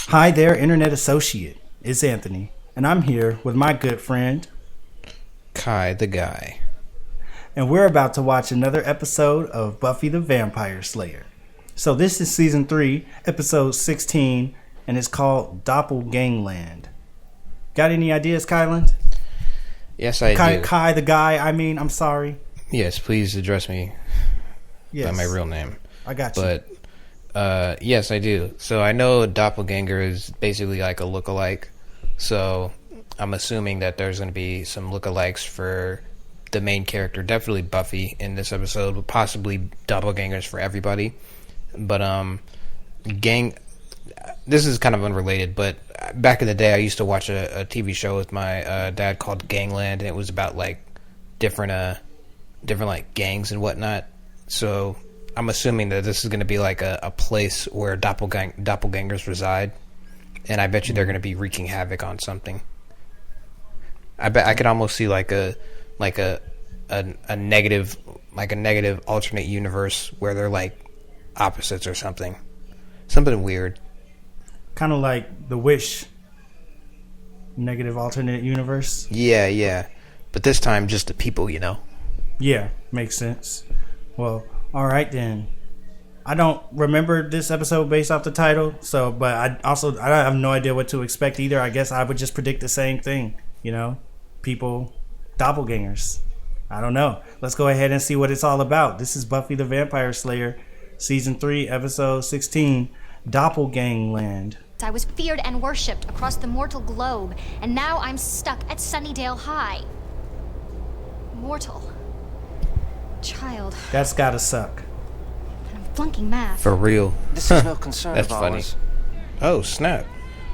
Hi there, Internet Associate. It's Anthony, and I'm here with my good friend, Kai the Guy. and we're about to watch another episode of Buffy the Vampire Slayer. So this is Season 3, Episode 16, and it's called Doppelgangland. Got any ideas, Kylan? Yes, I do. Kai the Guy, I'm sorry. Yes, please address me Yes, by my real name. I got you. But, yes, I do. So I know Doppelganger is basically like a lookalike. So I'm assuming that there's going to be some lookalikes for the main character. Definitely Buffy in this episode, but possibly Doppelgangers for everybody. But, this is kind of unrelated, but back in the day I used to watch a TV show with my dad called Gangland, and it was about like different like gangs and whatnot. So I'm assuming that this is going to be like a place where doppelgangers reside, and I bet you they're going to be wreaking havoc on something. I bet I could almost see like a negative alternate universe where they're like opposites or something weird. Kind of like The Wish, negative alternate universe. Yeah. But this time, just the people, you know? Yeah, makes sense. Well, all right then. I don't remember this episode based off the title, but I have no idea what to expect either. I guess I would just predict the same thing, people, doppelgangers. I don't know. Let's go ahead and see what it's all about. This is Buffy the Vampire Slayer, Season 3, Episode 16, Doppelgangland. I was feared and worshipped across the mortal globe, and now I'm stuck at Sunnydale High. Mortal. Child. That's gotta suck. And I'm flunking math. For real. This is no concern That's of funny. ours. Oh, snap.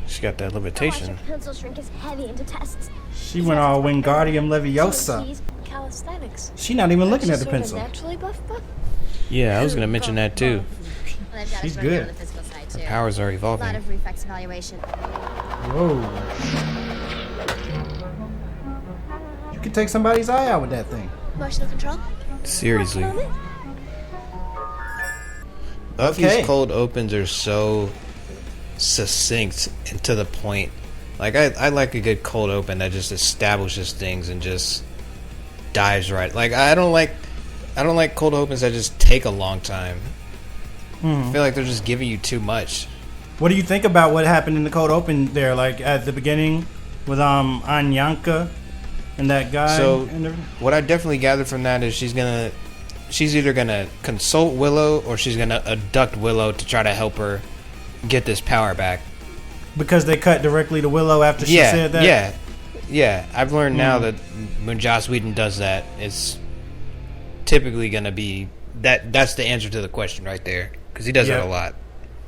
She got that levitation. Pencil shrink is heavy into tests. She went all Wingardium Leviosa. Calisthenics. She not even looking at the pencil. Naturally buff. Yeah, I was going to mention that too. She's good. Her powers are A lot evolving. of reflex evaluation. Whoa. You could take somebody's eye out with that thing. Emotional control. Seriously. Buffy's Okay. cold opens are so succinct and to the point. Like, I like a good cold open that just establishes things and just dives right. Like, I don't like cold opens that just take a long time. I feel like they're just giving you too much. What do you think about what happened in the cold open there? Like at the beginning with Anyanka and that guy. So and what I definitely gathered from that is she's either gonna consult Willow or she's gonna abduct Willow to try to help her get this power back. because they cut directly to Willow after she said that. Yeah. I've learned now that when Joss Whedon does that, it's typically gonna be that's the answer to the question right there, because he does that a lot.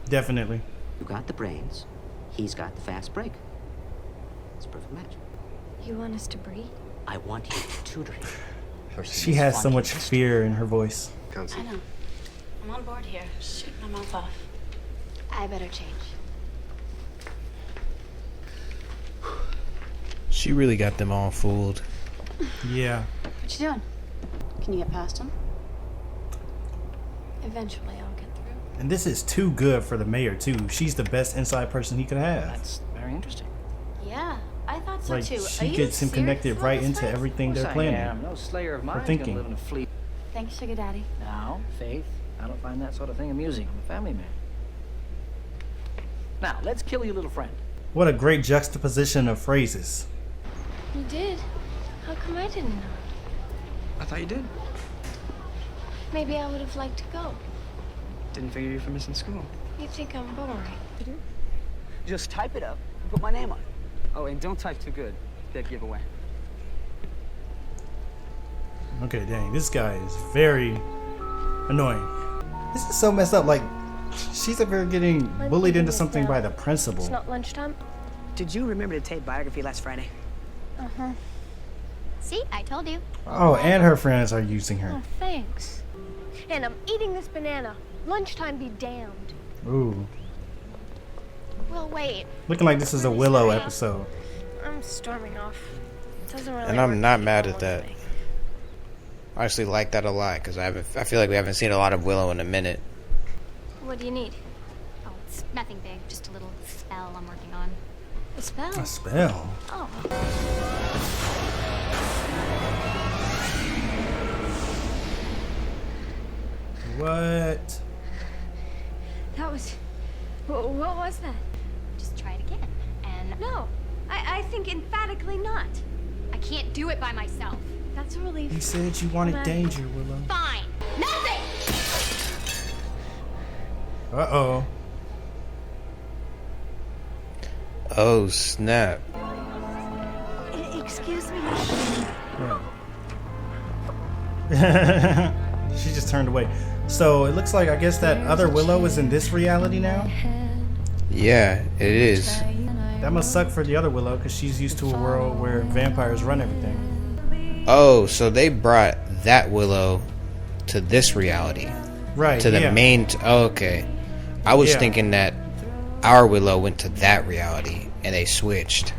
Definitely. You got the brains. He's got the fast break. It's a perfect match. You want us to breed? I want you tutoring. She has so much fear in her voice. I know. I'm on board here. Shoot my mouth off. I better change. She really got them all fooled. Yeah. What you doing? Can you get past him? Eventually, I'll get through. And this is too good for the mayor too. She's the best inside person he could have. That's very interesting. Yeah, I thought so Like too. she Are you gets him serious connected about right this into fight? everything they're planning. No slayer of mine thinking. can live in a fleet. Thank you, Sugar Daddy. Now, Faith, I don't find that sort of thing amusing. I'm a family man. Now, let's kill your little friend. What a great juxtaposition of phrases. You did? How come I didn't know? I thought you did. Maybe I would have liked to go. Didn't figure you for missing school. You think I'm boring. Just type it up and put my name on it. Oh, and don't type too good. Dead giveaway. Okay, dang, this guy is very annoying. This is so messed up. Like, she's up here getting bullied into something by the principal. It's not lunchtime. Did you remember the tape biography last Friday? Uh-huh. See, I told you. Oh, and her friends are using her. Oh, thanks. And I'm eating this banana. Lunchtime be damned. Ooh, Well, wait. looking like this is a Willow episode. I'm storming off. Doesn't really And I'm work not if mad you at don't that. want me. I actually like that a lot, because I feel like we haven't seen a lot of Willow in a minute. What do you need? Oh, it's nothing big, just a little spell I'm working on. A spell? A spell. Oh. What? That was... What was that? Just try it again. And No, I think emphatically not. I can't do it by myself. That's a He relief. said you wanted Come on. danger, Willow. Fine. Nothing! Uh-oh. Oh snap! Excuse me? She just turned away. So it looks like, I guess, that other Willow is in this reality now. Yeah, it is. That must suck for the other Willow, because she's used to a world where vampires run everything. Oh, so they brought that Willow to this reality, Right. to the yeah. main. Oh, okay, I was Yeah. thinking that our Willow went to that reality and they switched.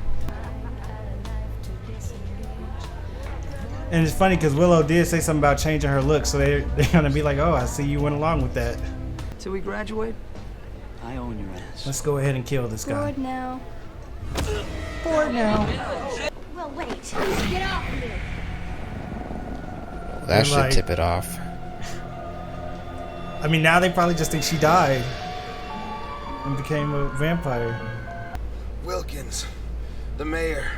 And it's funny because Willow did say something about changing her look, so they're gonna be like, "Oh, I see you went along with that. Till we graduate, I own your ass. Let's go ahead and kill this guy." Bored now. Bored now. Well, wait. Get off of me. That should like- tip it off. I mean, now they probably just think she died and became a vampire. Wilkins, the mayor.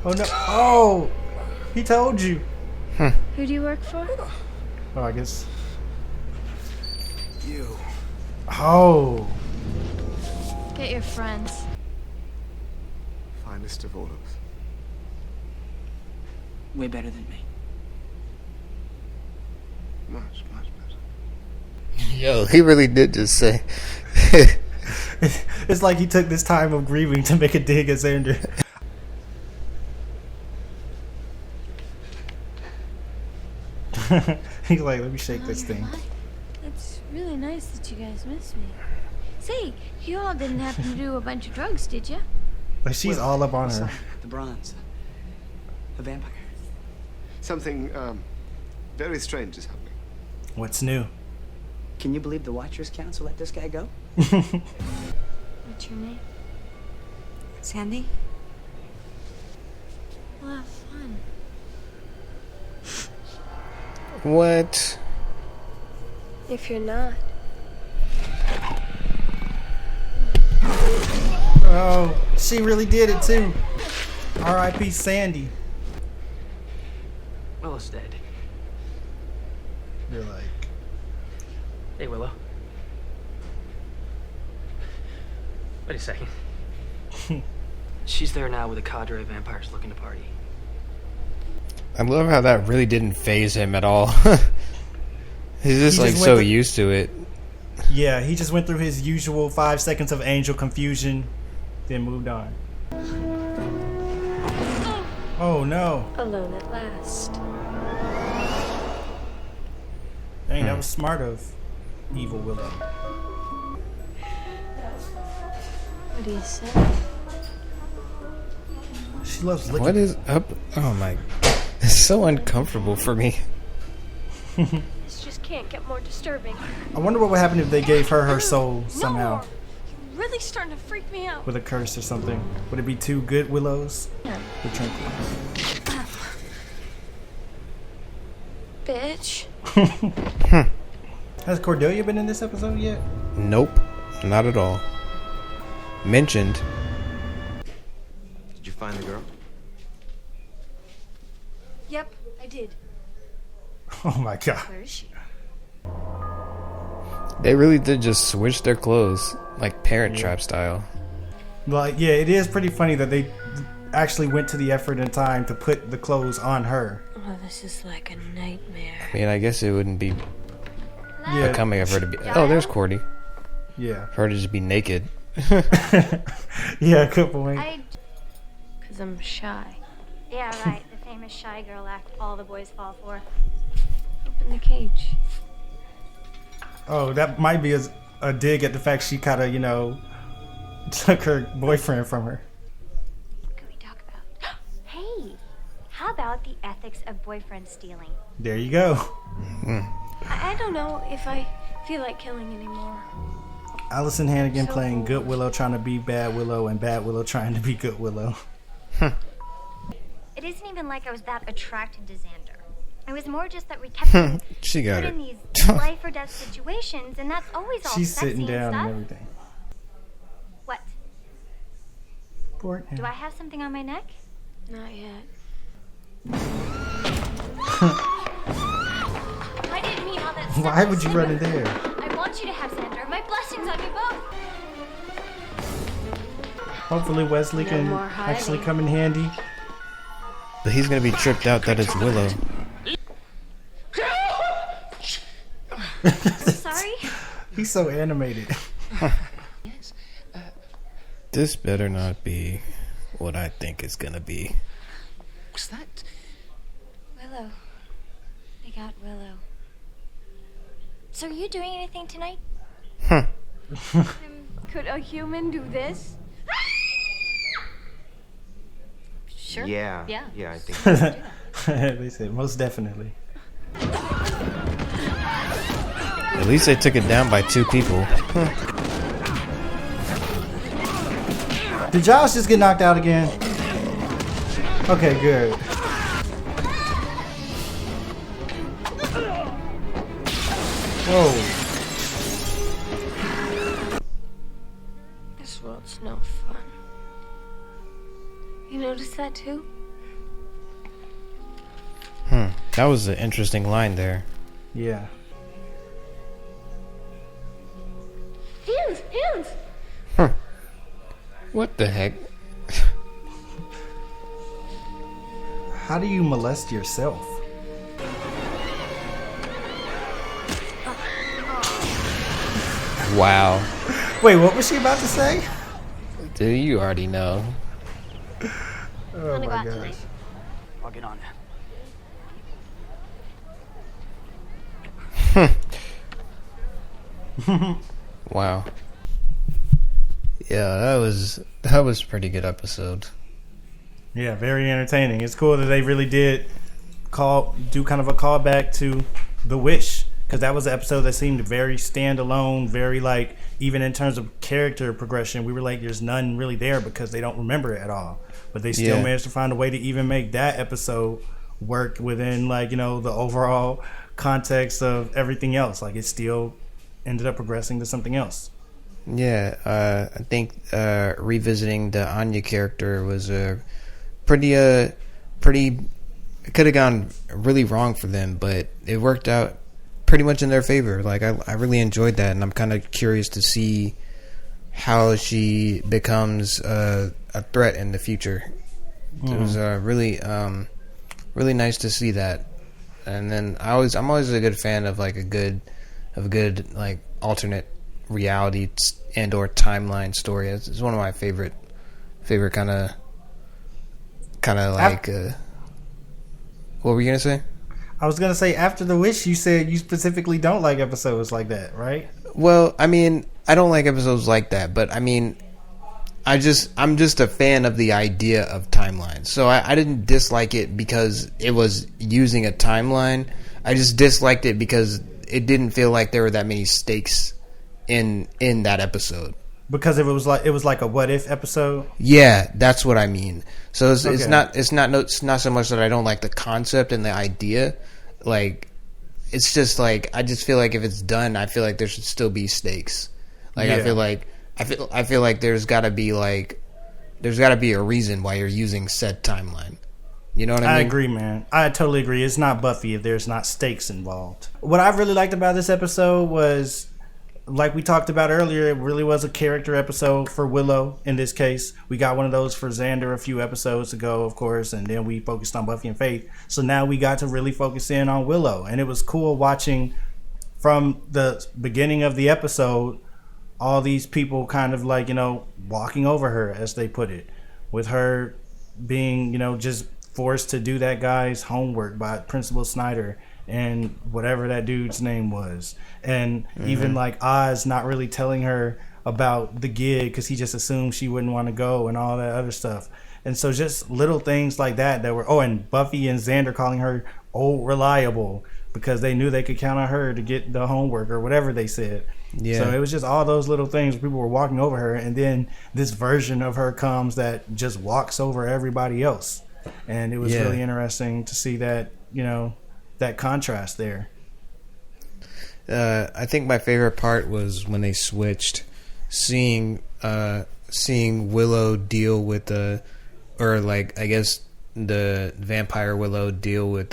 Oh no! Oh, he told you. Who do you work for? Oh, I guess. You. Oh, Get your friends. Finest of all of us. Way better than me. Much, much better. Yo, he really did just say. it's like he took this time of grieving to make a dig at Xander. He's like, "Let me shake this thing." It's really nice that you guys miss me. Say, you all didn't happen to do a bunch of drugs, did you? Like she's all up on her. The bronze. The vampire. Something, very strange is happening. What's new? Can you believe the Watchers Council let this guy go? What's your name? Sandy? We'll have fun. What? If you're not. Oh, she really did it too. R.I.P. Sandy. Willow's dead. You're like, Hey, Willow. Wait a second. She's there now with a cadre of vampires looking to party. I love how that really didn't phase him at all. He's just He like just so went to- used to it. yeah, he just went through his usual 5 seconds of angel confusion, then moved on. Oh no. Alone at last. Dang, that was smart of evil Willow. What do you say? She loves licking. What is up? Oh my! It's so uncomfortable for me. This just can't get more disturbing. I wonder what would happen if they gave her soul somehow No! You're really starting to freak me out. with a curse or something. Would it be two good Willows? The tranquil. Bitch. Has Cordelia been in this episode yet? Nope, not at all. Mentioned. Did you find the girl? Yep, I did. Oh my god. Where is she? They really did just switch their clothes, like Parent Trap style. Like, yeah, it is pretty funny that they actually went to the effort and time to put the clothes on her. Oh, this is like a nightmare. I mean, I guess it wouldn't be Yeah, becoming of her to be. Oh, there's Cordy. yeah, For her to just be naked. yeah. Good point. Because I'm shy. Yeah, right. The famous shy girl act all the boys fall for. Open the cage. Oh, that might be a dig at the fact she kind of, took her boyfriend from her. What can we talk about? Hey, how about the ethics of boyfriend stealing? There you go. I don't know if I feel like killing anymore. Allison Hannigan So playing cool. Good Willow trying to be Bad Willow, and Bad Willow trying to be Good Willow. It isn't even like I was that attracted to Xander. It was more just that we kept getting She got put her. in these life or death situations, and that's always all She's sexy sitting down and and stuff. everything. What? Poor Do I have something on my neck? Not yet. I didn't mean all that stuff. Why would you run in there? I want you to have Xander. My blessings on you both. Hopefully Wesley No can more actually hiding. come in handy. But he's gonna be tripped out that it's Willow. Sorry? He's so animated. This better not be what I think it's gonna be. What's that? Willow. They got Willow. So are you doing anything tonight? Could a human do this? Sure. Yeah, Yeah. I think. They said most definitely. At least they took it down by 2 people. Did Giles just get knocked out again? Okay, good. Whoa. This world's no fun. You notice that too? That was an interesting line there. Yeah. Hands! Hands! What the heck? How do you molest yourself? Wow. Wait, what was she about to say? Dude, you already know. Oh Wanna go my out gosh. tonight? I'll get on that. Wow. Yeah, that was a pretty good episode. Yeah, very entertaining. It's cool that they really did do kind of a callback to The Wish, because that was an episode that seemed very standalone, very like, even in terms of character progression, we were like, there's none really there because they don't remember it at all. But they still Yeah. managed to find a way to even make that episode work within, like, you know, the overall context of everything else. Like, it still ended up progressing to something else. Yeah, I think revisiting the Anya character was a pretty. It could have gone really wrong for them, but it worked out pretty much in their favor. Like I really enjoyed that, and I'm kind of curious to see how she becomes a threat in the future. It was really nice to see that. And then I'm always a good fan of like a good like alternate reality and or timeline story. It's one of my favorite kind of like. What were you gonna say? I was going to say, after The Wish, you said you specifically don't like episodes like that, right? Well, I mean, I don't like episodes like that, but I mean, I'm just a fan of the idea of timelines. So I didn't dislike it because it was using a timeline. I just disliked it because it didn't feel like there were that many stakes in that episode. Because it was like a what if episode. Yeah, that's what I mean. So it's Okay. not so much that I don't like the concept and the idea. Like, it's just like I just feel like if it's done, I feel like there should still be stakes. Like Yeah. I feel like there's got to be a reason why you're using said timeline. You know what I I mean? agree, man. I totally agree. It's not Buffy if there's not stakes involved. What I really liked about this episode was, like we talked about earlier, it really was a character episode for Willow in this case. We got one of those for Xander a few episodes ago, of course, and then we focused on Buffy and Faith. So now we got to really focus in on Willow. And it was cool watching from the beginning of the episode all these people kind of like, you know, walking over her, as they put it, with her being, you know, just forced to do that guy's homework by Principal Snyder and whatever that dude's name was. And even like Oz not really telling her about the gig because he just assumed she wouldn't want to go and all that other stuff. And so just little things like that were, and Buffy and Xander calling her old reliable, because they knew they could count on her to get the homework or whatever they said. Yeah. So it was just all those little things. People were walking over her, and then this version of her comes that just walks over everybody else. And it was really interesting to see that, that contrast there. I think my favorite part was when they switched, seeing Willow deal with the vampire Willow deal with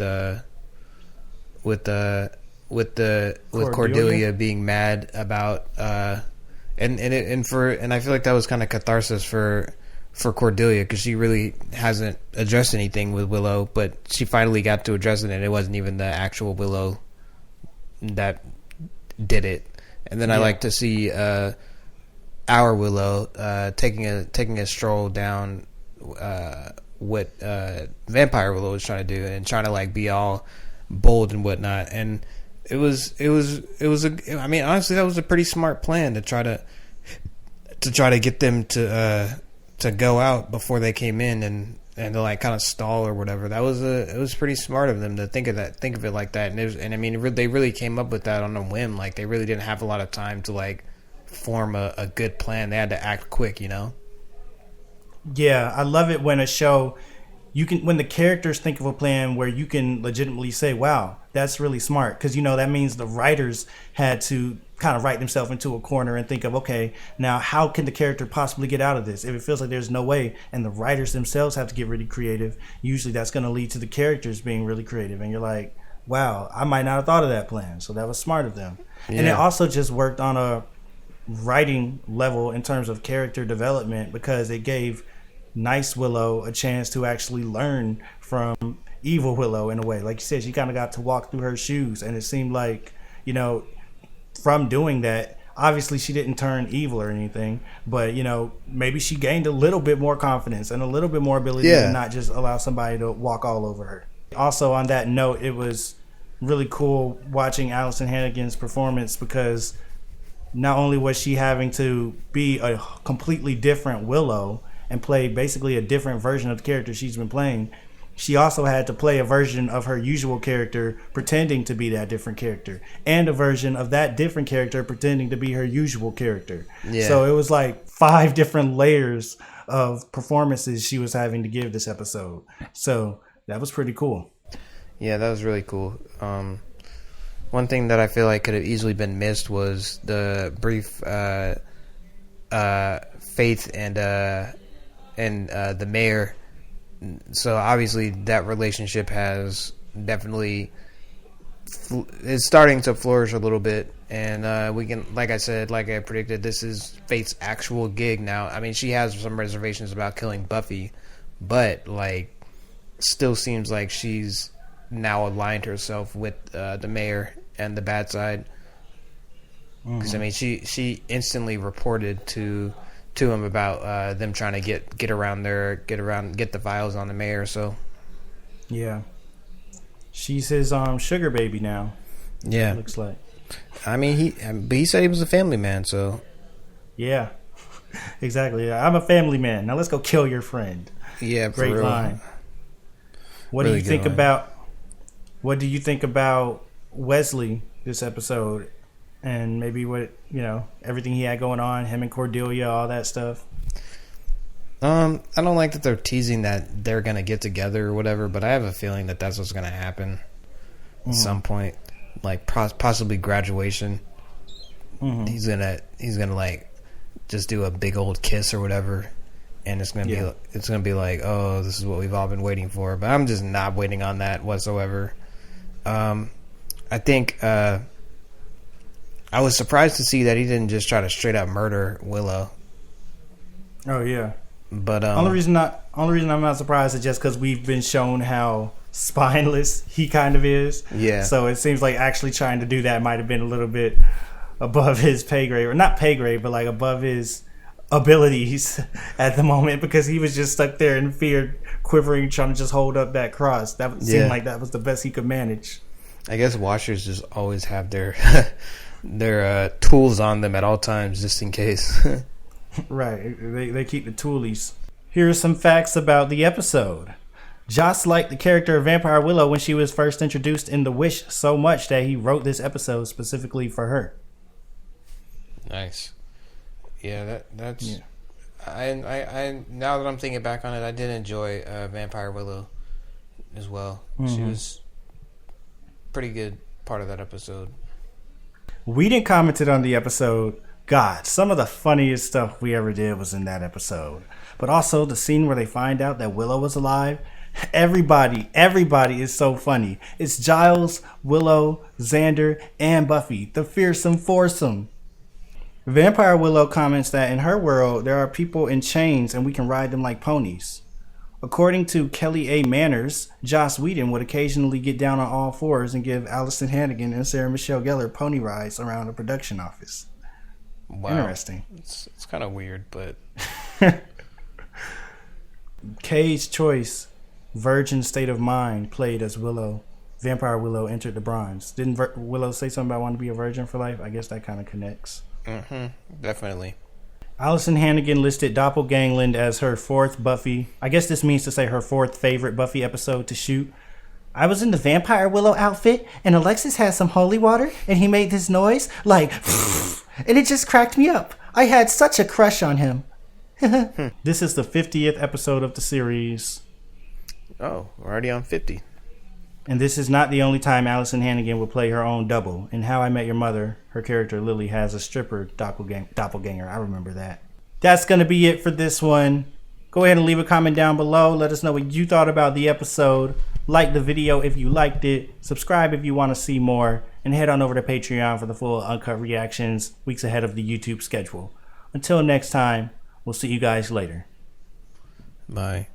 Cordelia being mad about and I feel like that was kind of catharsis for Cordelia, because she really hasn't addressed anything with Willow, but she finally got to address it, and it wasn't even the actual Willow that did it. And then I like to see our Willow taking a stroll down what Vampire Willow was trying to do, and trying to like be all bold and whatnot. And it was honestly, that was a pretty smart plan to try to get them to go out before they came in, and to like kind of stall or whatever. It was pretty smart of them to think of it like that. And they really came up with that on a whim. Like, they really didn't have a lot of time to like form a good plan. They had to act quick, Yeah, I love it when a show, when the characters think of a plan where you can legitimately say, wow, that's really smart. Because, that means the writers had to kind of write themselves into a corner and think of, okay, now how can the character possibly get out of this? If it feels like there's no way, and the writers themselves have to get really creative, usually that's going to lead to the characters being really creative. And you're like, wow, I might not have thought of that plan. So that was smart of them. Yeah. And it also just worked on a writing level in terms of character development, because it gave nice Willow a chance to actually learn from evil Willow in a way. Like you said, she kind of got to walk through her shoes, and it seemed like, from doing that, obviously she didn't turn evil or anything, but maybe she gained a little bit more confidence and a little bit more ability to not just allow somebody to walk all over her. Also, on that note, it was really cool watching Allison Hannigan's performance, because not only was she having to be a completely different Willow and play basically a different version of the character she's been playing, she also had to play a version of her usual character pretending to be that different character, and a version of that different character pretending to be her usual character. Yeah. So it was like 5 different layers of performances she was having to give this episode. So that was pretty cool. Yeah, that was really cool. One thing that I feel like could have easily been missed was the brief Faith and the mayor. So obviously that relationship has definitely is starting to flourish a little bit, and we can, like I predicted, this is Faith's actual gig now. I mean, she has some reservations about killing Buffy, but like, still seems like she's now aligned herself with the mayor and the bad side. Because I mean, she instantly reported to him about them trying to get the files on the mayor. So yeah, she's his sugar baby now. Yeah, looks like. I mean, he said he was a family man. So yeah, exactly. Yeah, I'm a family man. Now let's go kill your friend. Yeah, great line. What do you think about Wesley this episode? And maybe what, everything he had going on, him and Cordelia, all that stuff. I don't like that they're teasing that they're going to get together or whatever, but I have a feeling that that's what's going to happen at some point. Like, possibly graduation. Mm-hmm. He's gonna like, just do a big old kiss or whatever. And it's going to be like, oh, this is what we've all been waiting for. But I'm just not waiting on that whatsoever. I think, I was surprised to see that he didn't just try to straight up murder Willow. Oh yeah, but only reason I'm not surprised is just because we've been shown how spineless he kind of is. Yeah. So it seems like actually trying to do that might have been a little bit above his pay grade, or not pay grade, but like above his abilities at the moment, because he was just stuck there in fear, quivering, trying to just hold up that cross. That seemed like that was the best he could manage. I guess Watchers just always have their tools on them at all times, just in case. Right. They keep the toolies. Here are some facts about the episode. Joss liked the character of Vampire Willow when she was first introduced in The Wish so much that he wrote this episode specifically for her. Nice. Yeah, that's. Yeah. I now that I'm thinking back on it, I did enjoy Vampire Willow as well. Mm-hmm. She was pretty good part of that episode. Whedon commented on the episode, God, some of the funniest stuff we ever did was in that episode. But also the scene where they find out that Willow was alive. Everybody is so funny. It's Giles, Willow, Xander, and Buffy, the fearsome foursome. Vampire Willow comments that in her world, there are people in chains and we can ride them like ponies. According to Kelly A. Manners, Joss Whedon would occasionally get down on all fours and give Allison Hannigan and Sarah Michelle Gellar pony rides around the production office. Wow. Interesting. It's kind of weird, but... Kay's Choice, Virgin State of Mind, played as Willow. Vampire Willow entered the Bronze. Didn't Willow say something about wanting to be a virgin for life? I guess that kind of connects. Mm-hmm. Definitely. Allison Hannigan listed Doppelgangland as her fourth Buffy. I guess this means to say her fourth favorite Buffy episode to shoot. I was in the Vampire Willow outfit, and Alexis had some holy water, and he made this noise, like, and it just cracked me up. I had such a crush on him. This is the 50th episode of the series. Oh, we're already on 50. And this is not the only time Allison Hannigan will play her own double. In How I Met Your Mother, her character Lily has a stripper doppelganger. I remember that. That's going to be it for this one. Go ahead and leave a comment down below. Let us know what you thought about the episode. Like the video if you liked it. Subscribe if you want to see more. And head on over to Patreon for the full uncut reactions weeks ahead of the YouTube schedule. Until next time, we'll see you guys later. Bye.